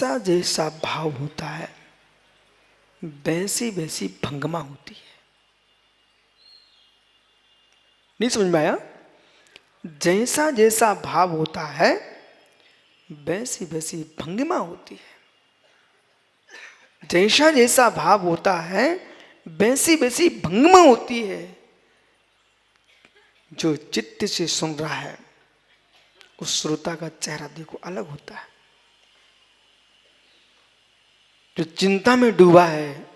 जैसा जैसा भाव होता है वैसी वैसी भंगमा होती है। नहीं समझ में आया? जैसा जैसा भाव होता है वैसी वैसी भंगिमा होती है। जैसा जैसा भाव होता है वैसी वैसी भंगिमा होती है। जो चित्त से सुन रहा है उस श्रोता का चेहरा देखो अलग होता है। जो चिंता में डूबा है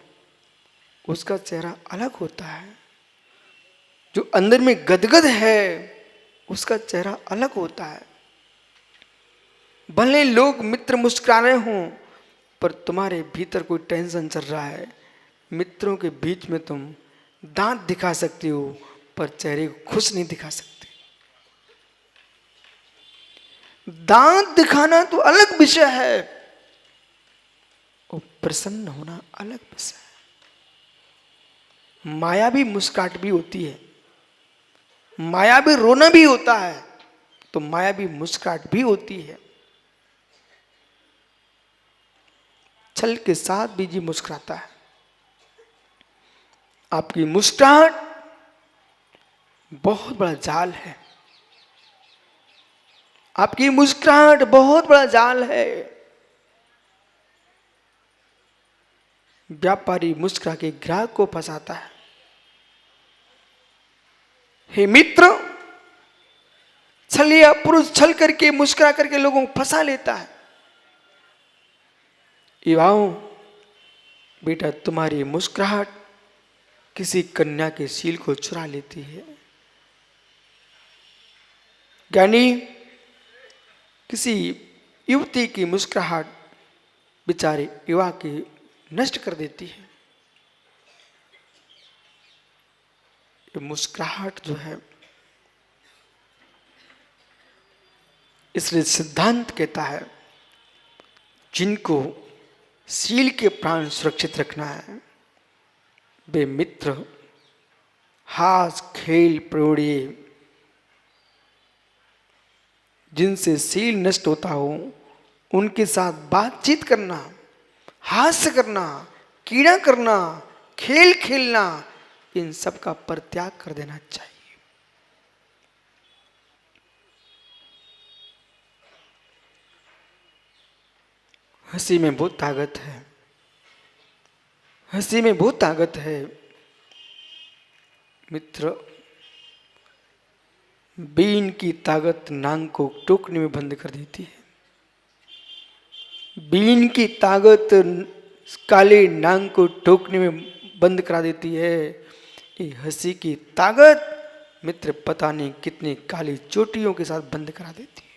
उसका चेहरा अलग होता है। जो अंदर में गदगद है उसका चेहरा अलग होता है। भले लोग मित्र मुस्कुरा रहे हों पर तुम्हारे भीतर कोई टेंशन चल रहा है। मित्रों के बीच में तुम दांत दिखा सकती हो पर चेहरे को खुश नहीं दिखा सकते। दांत दिखाना तो अलग विषय है और प्रसन्न होना अलग विषय है। मायावी मुस्कुराहट भी होती है, मायावी रोना भी होता है, तो मायावी मुस्कुराहट भी होती है। छल के साथ भी जी मुस्कुराता है। आपकी मुस्कुराहट बहुत बड़ा जाल है। आपकी मुस्कुराहट बहुत बड़ा जाल है। व्यापारी मुस्कुरा के ग्राहक को फंसाता है। हे मित्र, छलिया पुरुष छल करके मुस्कुरा करके लोगों को फंसा लेता है। युवाओं, बेटा तुम्हारी मुस्कुराहट किसी कन्या के सील को चुरा लेती है। ज्ञानी, किसी युवती की मुस्कुराहट बेचारे युवा की नष्ट कर देती है। ये मुस्कुराहट जो है, इसलिए सिद्धांत कहता है जिनको सील के प्राण सुरक्षित रखना है वे मित्र हास खेल प्रयोड़िए। जिनसे सील नष्ट होता हो उनके साथ बातचीत करना, हास्य करना, कीड़ा करना, खेल खेलना, इन सब का परित्याग कर देना चाहिए। हंसी में बहुत ताकत है। हंसी में बहुत ताकत है मित्र। बीन की ताकत नांग को टोकने में बंद कर देती है। बीन की ताकत काले नांग को टोकने में बंद करा देती है। ये हंसी की ताकत मित्र पता नहीं कितनी काली चोटियों के साथ बंद करा देती है।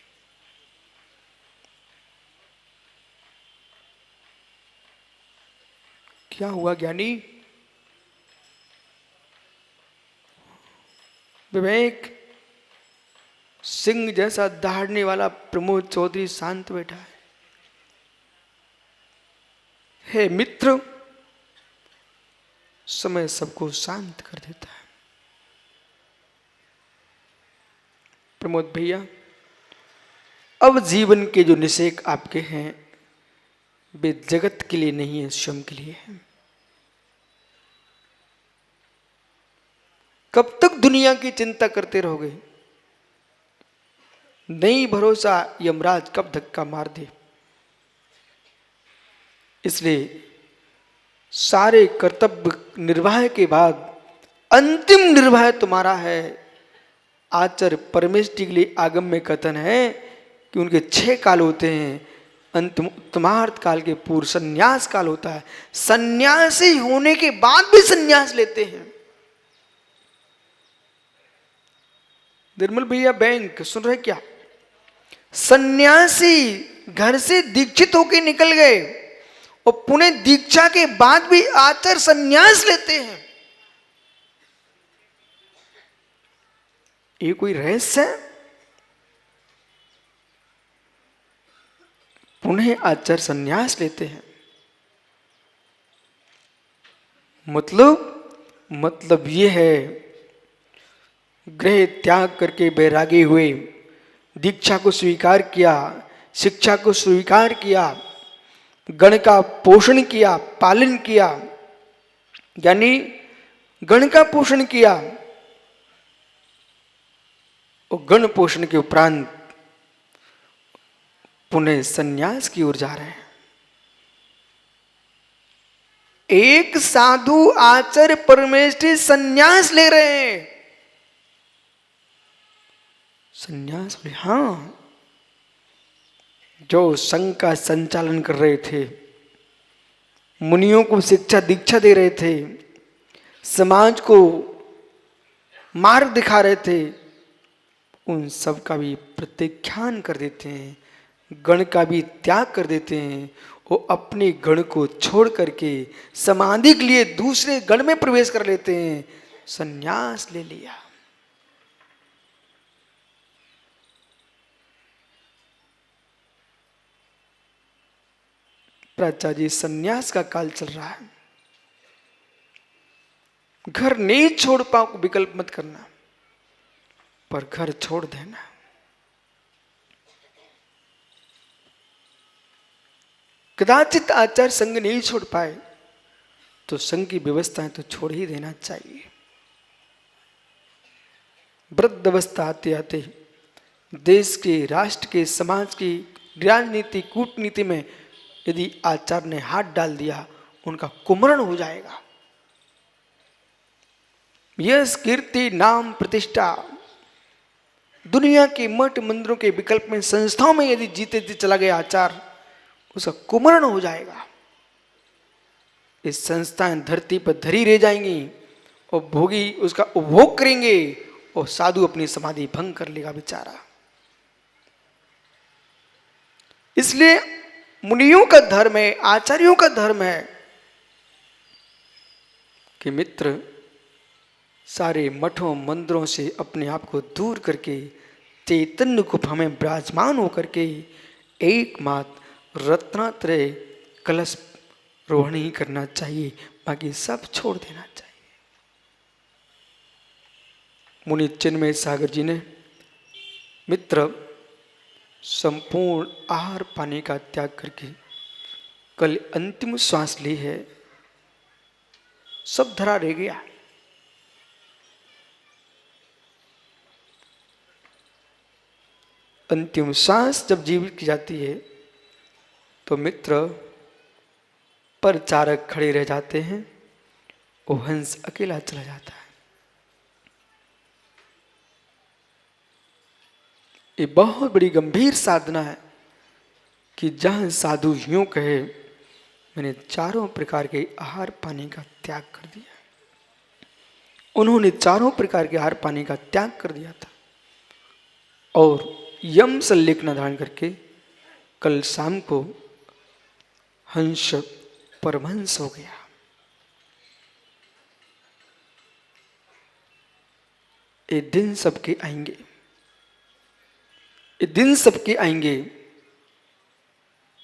क्या हुआ ज्ञानी? विवेक सिंह जैसा दहाड़ने वाला प्रमोद चौधरी शांत बैठा है। हे मित्र, समय सबको शांत कर देता है। प्रमोद भैया, अब जीवन के जो निषेक आपके हैं वे जगत के लिए नहीं है, स्वयं के लिए है। कब तक दुनिया की चिंता करते रहोगे? नहीं भरोसा यमराज कब धक्का मार दे। इसलिए सारे कर्तव्य निर्वाह के बाद अंतिम निर्वाह तुम्हारा है। आचार्य परमेष्टि के लिए आगम में कथन है कि उनके 6 काल होते हैं। अंतिम उत्तमार्थ काल के पूर्व संन्यास काल होता है। सन्यासी होने के बाद भी सन्यास लेते हैं। निर्मल भैया बैंक सुन रहे क्या? सन्यासी घर से दीक्षित होकर निकल गए और पुनः दीक्षा के बाद भी आचार्य सन्यास लेते हैं। ये कोई रहस्य है? पुनः आचार्य सन्यास लेते हैं। मतलब ये है गृह त्याग करके बैरागी हुए, दीक्षा को स्वीकार किया, शिक्षा को स्वीकार किया, गण का पोषण किया, पालन किया, यानी गण का पोषण किया और गण पोषण के उपरांत पुनः संन्यास की ओर जा रहे हैं। एक साधु आचार्य परमेष्ठी संन्यास ले रहे हैं। संन्यास बोले हाँ, जो संघ का संचालन कर रहे थे, मुनियों को शिक्षा दीक्षा दे रहे थे, समाज को मार्ग दिखा रहे थे, उन सब का भी प्रत्याख्यान कर देते हैं, गण का भी त्याग कर देते हैं। वो अपने गण को छोड़ करके समाधि के लिए दूसरे गण में प्रवेश कर लेते हैं। संन्यास ले लिया। प्राचार्य जी, संन्यास का काल चल रहा है, घर नहीं छोड़ पाओ विकल्प मत करना, पर घर छोड़ देना। कदाचित आचार्य संघ नहीं छोड़ पाए तो संघ की व्यवस्थाएं तो छोड़ ही देना चाहिए। वृद्ध अवस्था आते आते देश के, राष्ट्र के, समाज की राजनीति, कूटनीति में यदि आचार्य ने हाथ डाल दिया, उनका कुमरण हो जाएगा। यश, कीर्ति, नाम, प्रतिष्ठा, दुनिया के मठ मंदिरों के विकल्प में, संस्थाओं में यदि जीते जी चला गया आचार्य, उसका कुमरण हो जाएगा। इस संस्थाएं धरती पर धरी रह जाएंगी और भोगी उसका उपभोग करेंगे और साधु अपनी समाधि भंग कर लेगा बेचारा। इसलिए मुनियों का धर्म है, आचार्यों का धर्म है कि मित्र सारे मठों मंदिरों से अपने आप को दूर करके चैतन्य को हमें विराजमान होकर के एकमात्र रत्नात्रय कलश रोहण ही करना चाहिए, बाकी सब छोड़ देना चाहिए। मुनि चिन्मय सागर जी ने मित्र संपूर्ण आहार पानी का त्याग करके कल अंतिम श्वास ली है, सब धरा रह गया। अंतिम सांस जब जीवित की जाती है तो मित्र परचारक खड़े रह जाते हैं, वो हंस अकेला चला जाता है। ये बहुत बड़ी गंभीर साधना है कि जहां साधु यूं कहे मैंने चारों प्रकार के आहार पानी का त्याग कर दिया। उन्होंने चारों प्रकार के आहार पानी का त्याग कर दिया था और यम संलेखना धारण करके कल शाम को हंस परमहंस हो गया। ये दिन सबके आएंगे, ये दिन सबके आएंगे।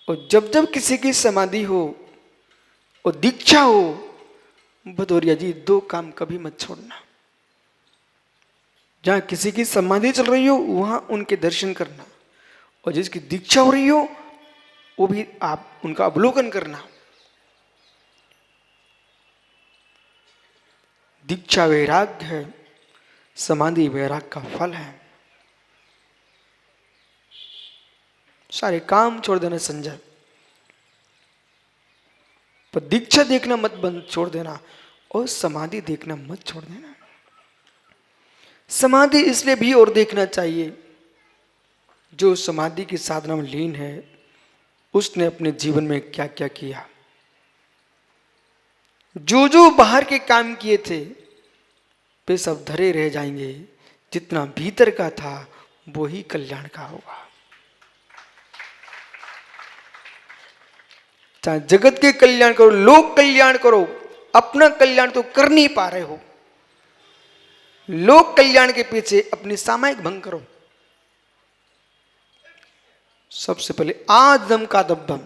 और जब जब किसी की समाधि हो और दीक्षा हो, भदौरिया जी, दो काम कभी मत छोड़ना। जहां किसी की समाधि चल रही हो वहां उनके दर्शन करना, और जिसकी दीक्षा हो रही हो वो भी आप उनका अवलोकन करना। दीक्षा वैराग्य है, समाधि वैराग्य का फल है। सारे काम छोड़ देना संजय, पर दीक्षा देखना मत बंद छोड़ देना और समाधि देखना मत छोड़ देना। समाधि इसलिए भी और देखना चाहिए, जो समाधि की साधना में लीन है उसने अपने जीवन में क्या क्या किया। जो जो बाहर के काम किए थे वे सब धरे रह जाएंगे, जितना भीतर का था वो ही कल्याण का होगा। चाहे जगत के कल्याण करो, लोक कल्याण करो, अपना कल्याण तो कर नहीं पा रहे हो, लोक कल्याण के पीछे अपनी सामायिक भंग करो। सबसे पहले आदम का दब्बम,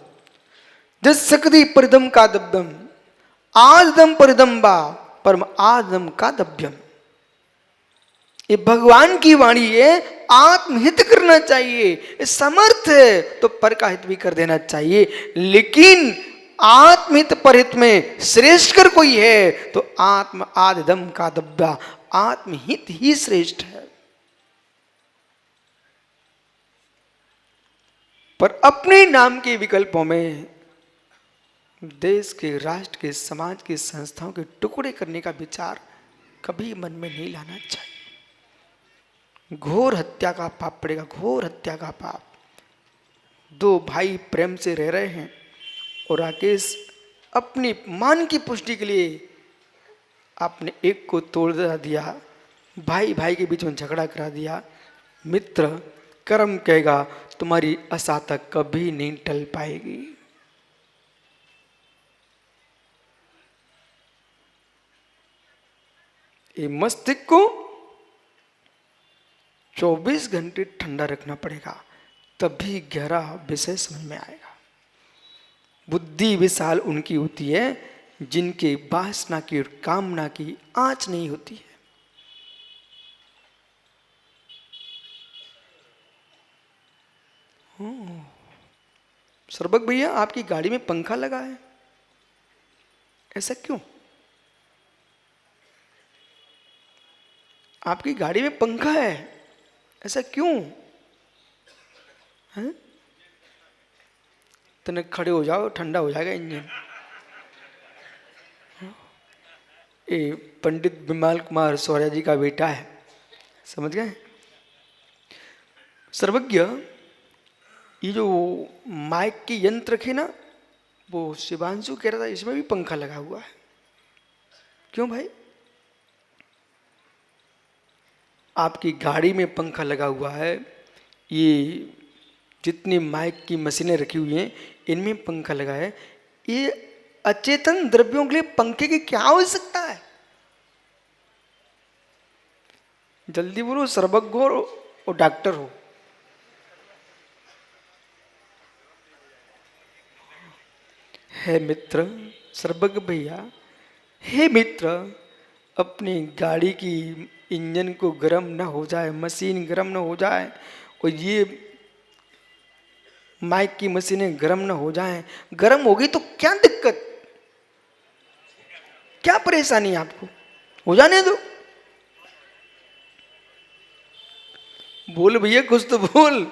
जस सकदी परिदम का दब्बम, आदम परिदम्बा परम आदम का दब्यम। ये भगवान की वाणी है, आत्महित करना चाहिए। समर्थ है तो पर का हित भी कर देना चाहिए, लेकिन आत्महित परहित में श्रेष्ठ कर कोई है तो आत्म आदिदम का दब्बा, आत्महित ही श्रेष्ठ है। पर अपने नाम के विकल्पों में देश के, राष्ट्र के, समाज के, संस्थाओं के टुकड़े करने का विचार कभी मन में नहीं लाना चाहिए। घोर हत्या का पाप पड़ेगा, घोर हत्या का पाप। दो भाई प्रेम से रह रहे हैं और राकेश अपनी मान की पुष्टि के लिए आपने एक को तोड़ दिया, भाई भाई के बीच में झगड़ा करा दिया। मित्र कर्म कहेगा तुम्हारी आशा तक कभी नहीं टल पाएगी। ये मस्तिष्क को 24 घंटे ठंडा रखना पड़ेगा, तभी गहरा विषय समझ में आएगा। बुद्धि विशाल उनकी होती है जिनके वासना की और कामना की आंच नहीं होती है। सरबक भैया आपकी गाड़ी में पंखा लगा है, ऐसा क्यों? आपकी गाड़ी में पंखा है, ऐसा क्यों है? तने खड़े हो जाओ, ठंडा हो जाएगा इंजन। ये पंडित बिमल कुमार सौर्य जी का बेटा है, समझ गए? सर्वज्ञ, ये जो माइक के यंत्र रखे ना, वो शिवांशु कह रहा था इसमें भी पंखा लगा हुआ है। क्यों भाई? आपकी गाड़ी में पंखा लगा हुआ है, ये जितनी माइक की मशीनें रखी हुई हैं इनमें पंखा लगा है। ये अचेतन द्रव्यों के लिए पंखे की क्या आवश्यकता है? जल्दी बोलो, सर्वज्ञ हो और डॉक्टर हो। है मित्र सर्वज्ञ भैया, हे मित्र, अपनी गाड़ी की इंजन को गर्म ना हो जाए, मशीन गर्म ना हो जाए और ये माइक की मशीनें गर्म ना हो जाएं। गर्म होगी तो क्या दिक्कत, क्या परेशानी आपको? हो जाने दो। बोल भैया कुछ तो बोल।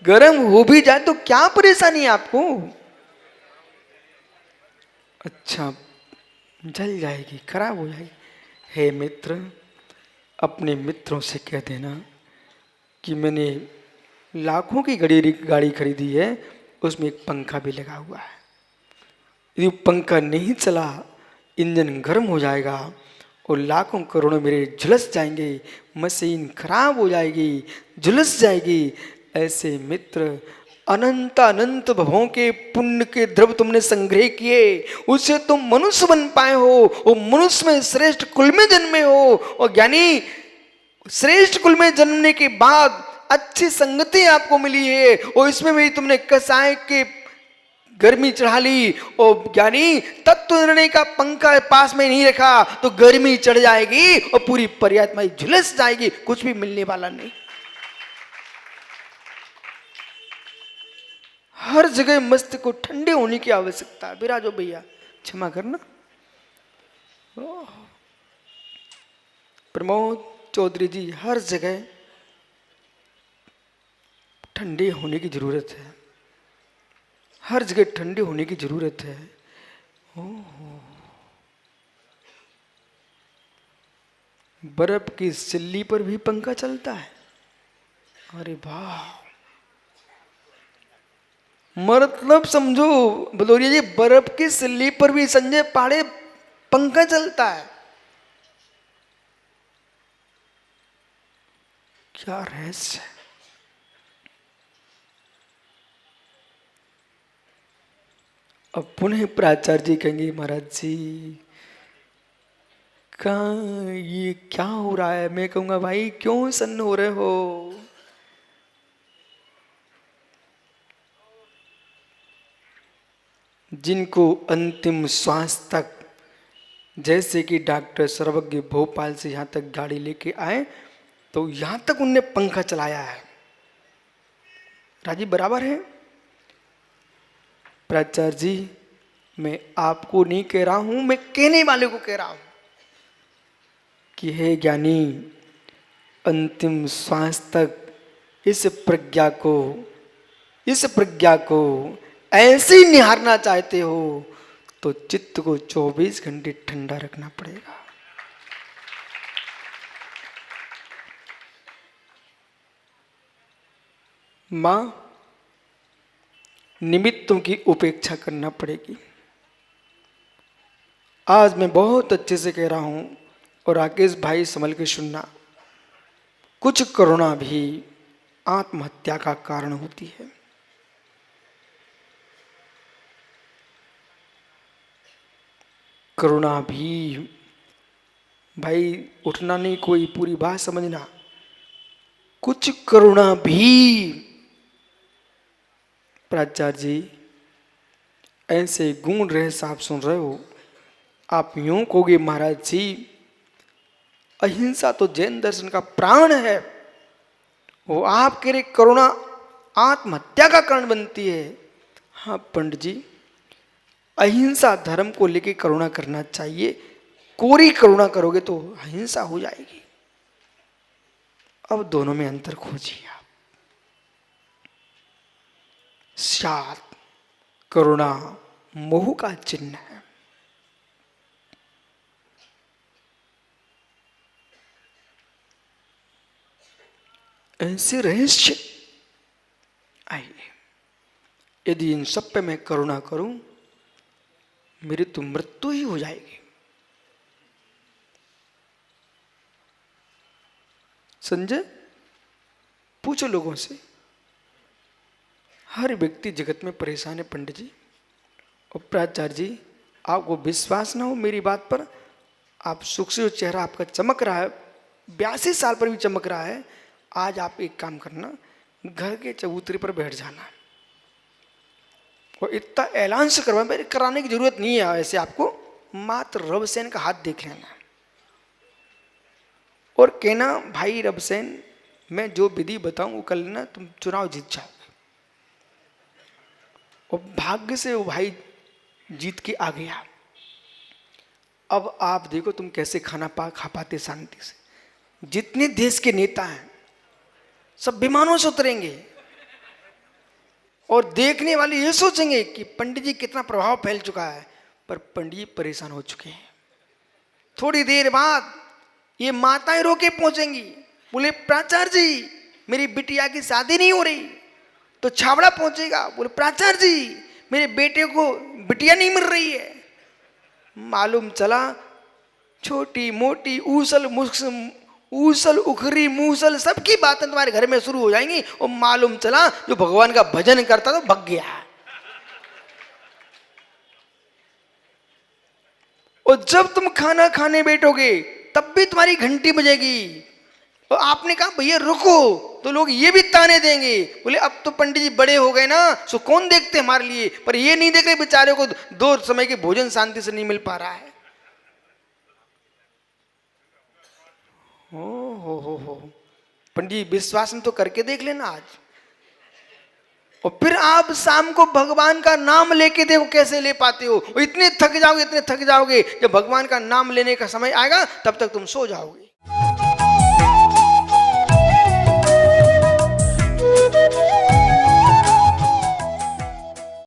गर्म हो भी जाए तो क्या परेशानी है आपको? अच्छा, जल जाएगी, खराब हो जाएगी। हे मित्र, अपने मित्रों से कह देना कि मैंने लाखों की गाड़ी खरीदी है, उसमें एक पंखा भी लगा हुआ है। यदि पंखा नहीं चला, इंजन गर्म हो जाएगा और लाखों करोड़ों मेरे झुलस जाएंगे, मशीन खराब हो जाएगी, झुलस जाएगी। ऐसे मित्र, अनंत अनंत भवों के पुण्य के द्रव्य तुमने संग्रह किए, उससे तुम मनुष्य बन पाए हो और मनुष्य में श्रेष्ठ कुल में जन्मे हो। और ज्ञानी, श्रेष्ठ कुल में जन्मने के बाद अच्छी संगति आपको मिली है और इसमें भी तुमने कसाय के गर्मी चढ़ा ली। और ज्ञानी, तत्व निर्णय का पंखा पास में नहीं रखा तो गर्मी चढ़ जाएगी और पूरी पर्यात्मा झुलस जाएगी, कुछ भी मिलने वाला नहीं। हर जगह मस्तिष्क को ठंडे होने की आवश्यकता है। विराजो भैया, क्षमा करना। प्रमोद चौधरी जी, हर जगह ठंडे होने की जरूरत है, हर जगह ठंडे होने की जरूरत है। बर्फ की सिल्ली पर भी पंखा चलता है। अरे वाह, मतलब समझो भदौरिया जी, बर्फ की सिल्ली पर भी संजय पाड़े पंखा चलता है। क्या रहस्य है? अब पुनः प्राचार्य जी कहेंगे, महाराज जी कहाँ ये क्या हो रहा है? मैं कहूंगा भाई क्यों सन्न हो रहे हो? जिनको अंतिम श्वास तक, जैसे कि डॉक्टर सर्वज्ञ भोपाल से यहाँ तक गाड़ी लेके आए, तो यहां तक उनने पंखा चलाया है। राजी बराबर है। प्राचार्य जी, मैं आपको नहीं कह रहा हूं, मैं कहने वाले को कह रहा हूं कि हे ज्ञानी, अंतिम श्वास तक इस प्रज्ञा को ऐसे ही निहारना चाहते हो तो चित्त को 24 घंटे ठंडा रखना पड़ेगा। मां, निमित्तों की उपेक्षा करना पड़ेगी। आज मैं बहुत अच्छे से कह रहा हूं और राकेश भाई संभल के सुनना, कुछ करुणा भी आत्महत्या का कारण होती है। करुणा भी, भाई उठना नहीं, कोई पूरी बात समझना, कुछ करुणा भी। प्राचार्य जी, ऐसे गूंज रहे साहब, सुन रहे हो, आप यूं कहोगे महाराज जी अहिंसा तो जैन दर्शन का प्राण है, वो आप कह रहे करुणा आत्महत्या का कारण बनती है। हाँ पंडित जी, अहिंसा धर्म को लेके करुणा करना चाहिए, कोरी करुणा करोगे तो अहिंसा हो जाएगी। अब दोनों में अंतर खोजिए आप। शांत करुणा मोह का चिन्ह है। ऐसे रहस्य आइए, यदि इन सब पे मैं करुणा करूं, मेरी तो मृत्यु ही हो जाएगी। संजय, पूछो लोगों से, हर व्यक्ति जगत में परेशान है पंडित जी। और प्राचार्य जी, आपको विश्वास ना हो मेरी बात पर, आप सुख से चेहरा आपका चमक रहा है, 82 साल पर भी चमक रहा है। आज आप एक काम करना, घर के चबूतरे पर बैठ जाना और इतना ऐलान से करवा, मेरे कराने की जरूरत नहीं है ऐसे, आपको मात्र रबसेन का हाथ देख लेना और कहना, भाई रबसेन, मैं जो विधि बताऊं वो कर लेना, तुम चुनाव जीत जाओगे। और भाग्य से वो भाई जीत के आ गया। अब आप देखो तुम कैसे खा पाते शांति से। जितने देश के नेता हैं सब विमानों से उतरेंगे और देखने वाले ये सोचेंगे कि पंडित जी कितना प्रभाव फैल चुका है, पर पंडित जी परेशान हो चुके हैं। थोड़ी देर बाद ये माताएं रोके पहुंचेंगी, बोले प्राचार्य जी मेरी बिटिया की शादी नहीं हो रही। तो छावड़ा पहुंचेगा, बोले प्राचार्य जी मेरे बेटे को बिटिया नहीं मिल रही है। मालूम चला छोटी मोटी ऊसल उखरी मूसल सबकी बातें तुम्हारे घर में शुरू हो जाएंगी। और मालूम चला जो भगवान का भजन करता तो भग गया। और जब तुम खाना खाने बैठोगे तब भी तुम्हारी घंटी बजेगी और आपने कहा भैया रुको, तो लोग ये भी ताने देंगे, बोले अब तो पंडित जी बड़े हो गए ना, सो कौन देखते हमारे लिए। पर ये नहीं देख रहे बेचारे को 2 समय के भोजन शांति से नहीं मिल पा रहा है। हो पंडित जी विश्वास में तो करके देख लेना आज, और फिर आप शाम को भगवान का नाम लेके देखो कैसे ले पाते हो। इतने थक जाओगे जब भगवान का नाम लेने का समय आएगा तब तक तुम सो जाओगे।